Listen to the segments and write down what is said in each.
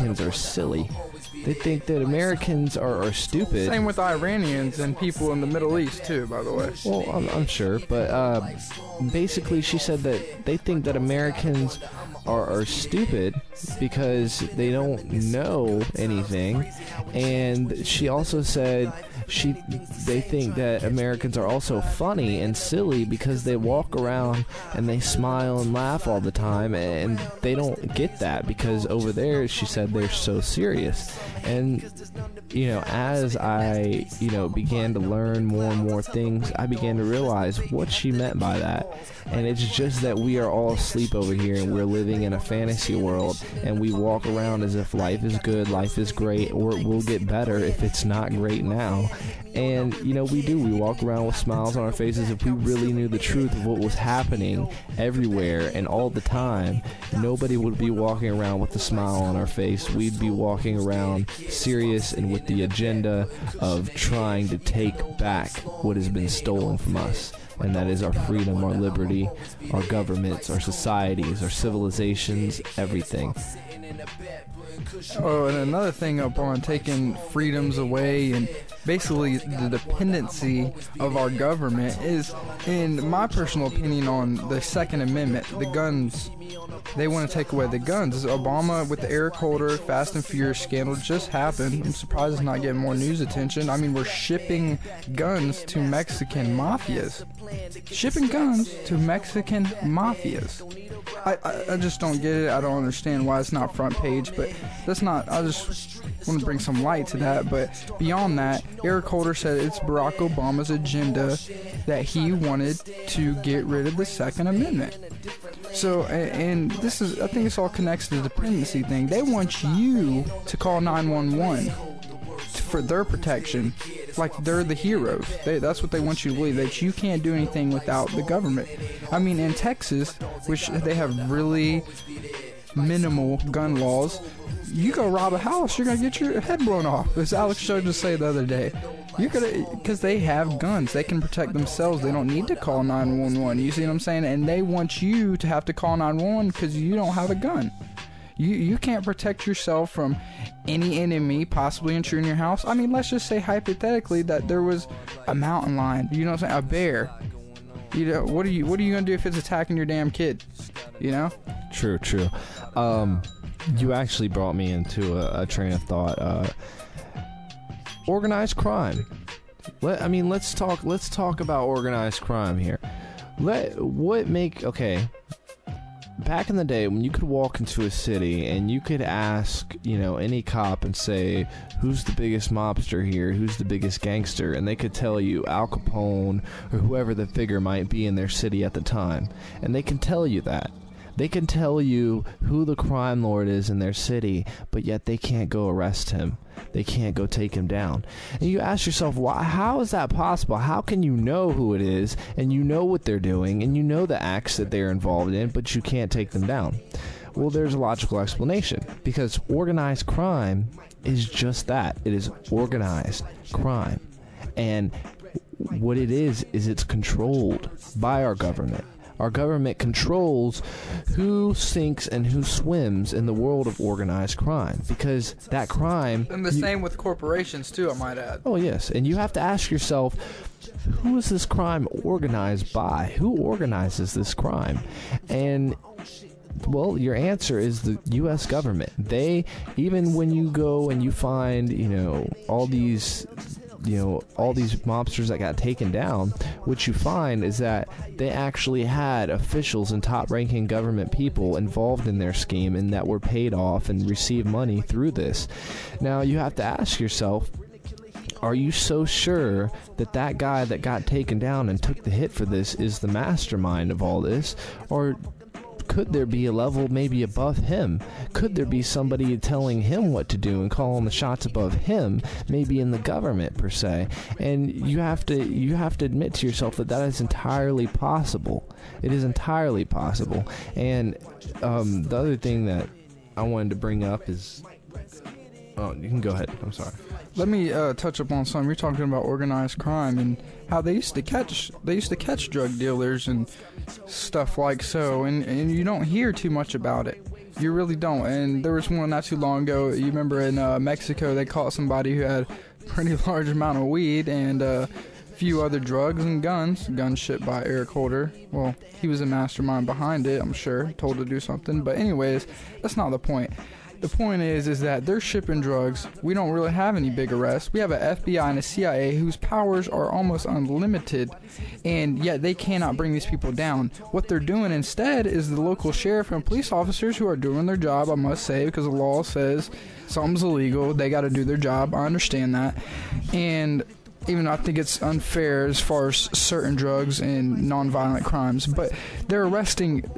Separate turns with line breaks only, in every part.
Americans are silly. They think that Americans are stupid.
Same with Iranians and people in the Middle East too, by the way.
Well, I'm sure, but basically she said that they think that Americans are stupid because they don't know anything, and she also said they think that Americans are also funny and silly because they walk around and they smile and laugh all the time, and they don't get that because over there, she said, they're so serious. And as I began to learn more and more things, I began to realize what she meant by that. And it's just that we are all asleep over here and we're living in a fantasy world, and we walk around as if life is good, life is great, or it will get better if it's not great now. And we walk around with smiles on our faces. If we really knew the truth of what was happening everywhere and all the time, nobody would be walking around with a smile on our face. We'd be walking around serious and with the agenda of trying to take back what has been stolen from us. And that is our freedom, our liberty, our governments, our societies, our civilizations, everything.
Oh, and another thing upon taking freedoms away and basically the dependency of our government is, in my personal opinion, on the Second Amendment, the guns. They want to take away the guns. Obama with the Eric Holder Fast and Furious scandal just happened. I'm surprised it's not getting more news attention. I mean, we're shipping guns to Mexican mafias. Shipping guns to Mexican mafias. I just don't get it. I don't understand why it's not front page, but that's not, I just want to bring some light to that. But beyond that, Eric Holder said it's Barack Obama's agenda that he wanted to get rid of the Second Amendment. So, and this is, I think this all connects to the dependency thing. They want you to call 911 for their protection, like they're the heroes. That's what they want you to believe, that you can't do anything without the government. I mean, in Texas, which they have really minimal gun laws, you go rob a house, you're gonna get your head blown off, as Alex showed us say the other day. You're gonna, because they have guns, they can protect themselves. They don't need to call 911. You see what I'm saying? And they want you to have to call 911 because you don't have a gun. You can't protect yourself from any enemy possibly intruding your house. I mean, let's just say hypothetically that there was a mountain lion. You know what I'm saying? A bear. What are you gonna do if it's attacking your damn kid?
True. You actually brought me into a train of thought. Organized crime. Let's talk about organized crime here. Back in the day when you could walk into a city and you could ask, any cop and say, who's the biggest mobster here? Who's the biggest gangster? And they could tell you Al Capone or whoever the figure might be in their city at the time. And they can tell you that. They can tell you who the crime lord is in their city, but yet they can't go arrest him. They can't go take him down. And you ask yourself, why? How is that possible? How can you know who it is, and you know what they're doing, and you know the acts that they're involved in, but you can't take them down? Well, there's a logical explanation, because organized crime is just that. It is organized crime. And what it is it's controlled by our government. Our government controls who sinks and who swims in the world of organized crime, because that crime...
And the same with corporations, too, I might add.
Oh, yes. And you have to ask yourself, who is this crime organized by? Who organizes this crime? And... well, your answer is the U.S. government. They, even when you go and you find, all these mobsters that got taken down, what you find is that they actually had officials and top-ranking government people involved in their scheme and that were paid off and received money through this. Now, you have to ask yourself, are you so sure that that guy that got taken down and took the hit for this is the mastermind of all this? Or could there be a level maybe above him? Could there be somebody telling him what to do and calling the shots above him, maybe in the government per se? And you have to admit to yourself that that is entirely possible. It is entirely possible. And the other thing that I wanted to bring up is... oh, you can go ahead. I'm sorry.
Let me touch upon something. You're talking about organized crime and how they used to catch drug dealers and stuff like so, and you don't hear too much about it. You really don't. And there was one not too long ago. You remember in Mexico, they caught somebody who had a pretty large amount of weed and a few other drugs and guns. Guns shipped by Eric Holder. Well, he was a mastermind behind it, I'm sure, told to do something. But anyways, that's not the point. The point is that they're shipping drugs. We don't really have any big arrests. We have an FBI and a CIA whose powers are almost unlimited, and yet they cannot bring these people down. What they're doing instead is the local sheriff and police officers who are doing their job, I must say, because the law says something's illegal. They got to do their job. I understand that. And even though I think it's unfair as far as certain drugs and nonviolent crimes, but they're arresting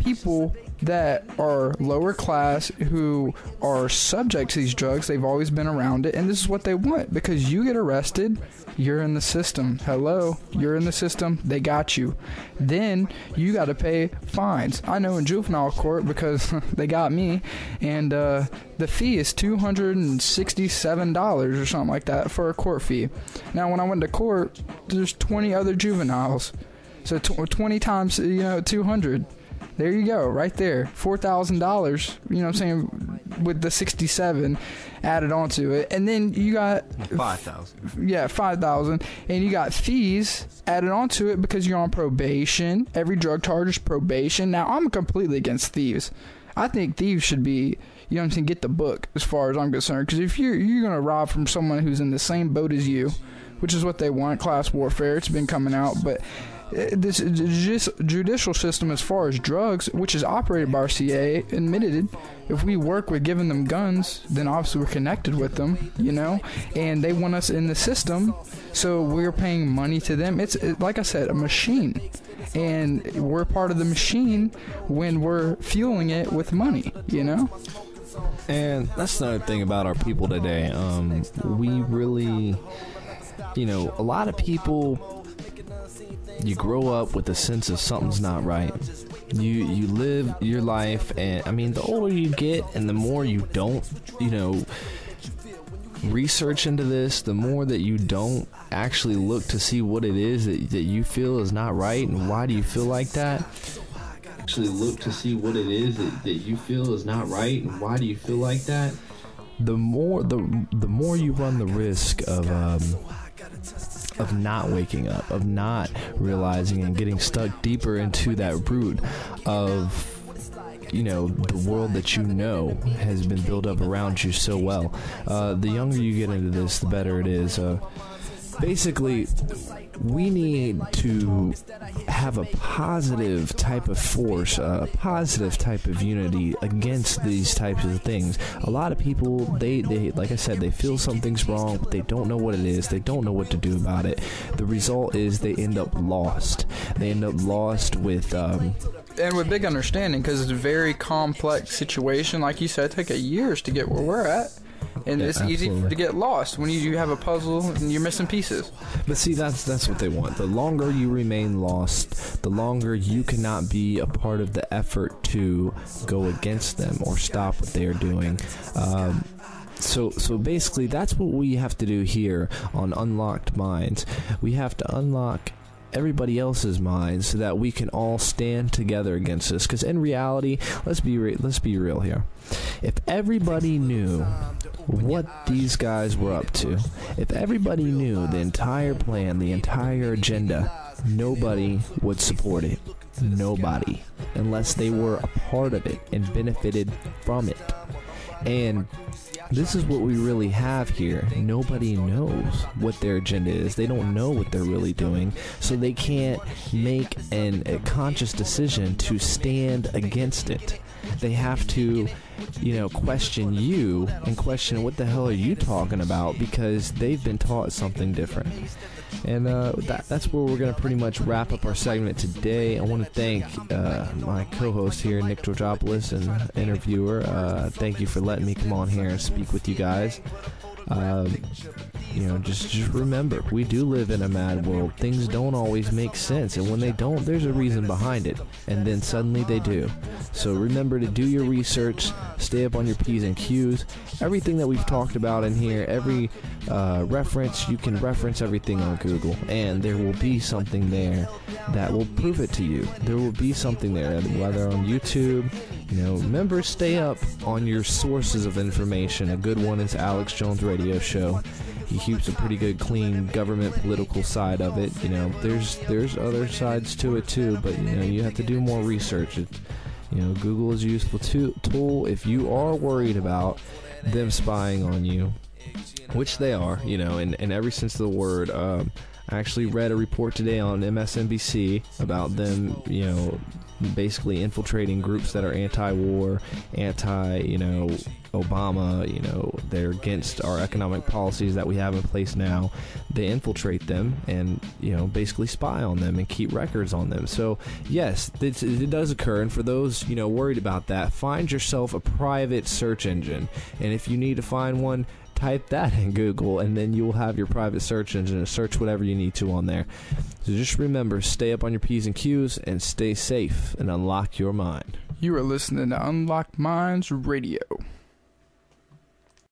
people that are lower class who are subject to these drugs. They've always been around it, and this is what they want, because you get arrested, you're in the system. Hello, you're in the system, they got you. Then you got to pay fines. I know in juvenile court, because they got me, and the fee is $267 or something like that for a court fee. Now when I went to court, there's 20 other juveniles, so 20 times 200. There you go, right there, $4,000. You know what I'm saying, with the 67 added onto it, and then you got
5,000.
Yeah, 5,000, and you got fees added onto it because you're on probation. Every drug charge is probation. Now I'm completely against thieves. I think thieves should be, get the book as far as I'm concerned. Because if you're gonna rob from someone who's in the same boat as you, which is what they want, class warfare. It's been coming out, but this judicial system as far as drugs, which is operated by our CIA, admitted it. If we work with giving them guns, then obviously we're connected with them, and they want us in the system, so we're paying money to them. It's like I said, a machine, and we're part of the machine when we're fueling it with money,
And that's another thing about our people today. We really, a lot of people, you grow up with a sense of something's not right. You live your life, and the older you get and the more you don't, research into this, the more that you don't actually look to see what it is that you feel is not right and why do you feel like that. Actually look to see what it is that you feel is not right and why do you feel like that. The more you run the risk of not waking up, of not realizing and getting stuck deeper into that root of the world that has been built up around you so well. The younger you get into this, the better it is. Basically, we need to have a positive type of force, a positive type of unity against these types of things. A lot of people, they like I said, they feel something's wrong, but they don't know what it is. They don't know what to do about it. The result is they end up lost. They end up lost with
and with big understanding, because it's a very complex situation. Like you said, it took years to get where we're at. And it's easy to get lost when you have a puzzle and you're missing pieces.
But see, that's what they want. The longer you remain lost, the longer you cannot be a part of the effort to go against them or stop what they are doing. So basically, that's what we have to do here on Unlocked Minds. We have to unlock everybody else's minds so that we can all stand together against this. Because in reality, let's be real here. If everybody knew what these guys were up to, if everybody knew the entire plan, the entire agenda, nobody would support it. Nobody, unless they were a part of it and benefited from it. And this is what we really have here. Nobody knows what their agenda is. They don't know what they're really doing, so they can't make a conscious decision to stand against it. They have to, question you and question what the hell are you talking about, because they've been taught something different. And that's where we're going to pretty much wrap up our segment today. I want to thank my co-host here, Nick Georgopoulos, and interviewer. Thank you for letting me come on here and speak with you guys. just remember, we do live in a mad world. Things don't always make sense, and when they don't, there's a reason behind it, and then suddenly they do. So remember to do your research, stay up on your P's and Q's. Everything that we've talked about in here, every reference, you can reference everything on Google, and there will be something there that will prove it to you. There will be something there, whether on YouTube. Remember, stay up on your sources of information. A good one is Alex Jones' radio show. He keeps a pretty good, clean government political side of it. There's other sides to it too, but you have to do more research. Google is a useful tool if you are worried about them spying on you, which they are. In every sense of the word. I actually read a report today on MSNBC about them, basically infiltrating groups that are anti-war, Obama, they're against our economic policies that we have in place now. They infiltrate them and, basically spy on them and keep records on them. So, yes, it does occur. And for those, worried about that, find yourself a private search engine. And if you need to find one, type that in Google, and then you'll have your private search engine and search whatever you need to on there. So just remember, stay up on your P's and Q's and stay safe and unlock your mind.
You are listening to Unlocked Minds Radio.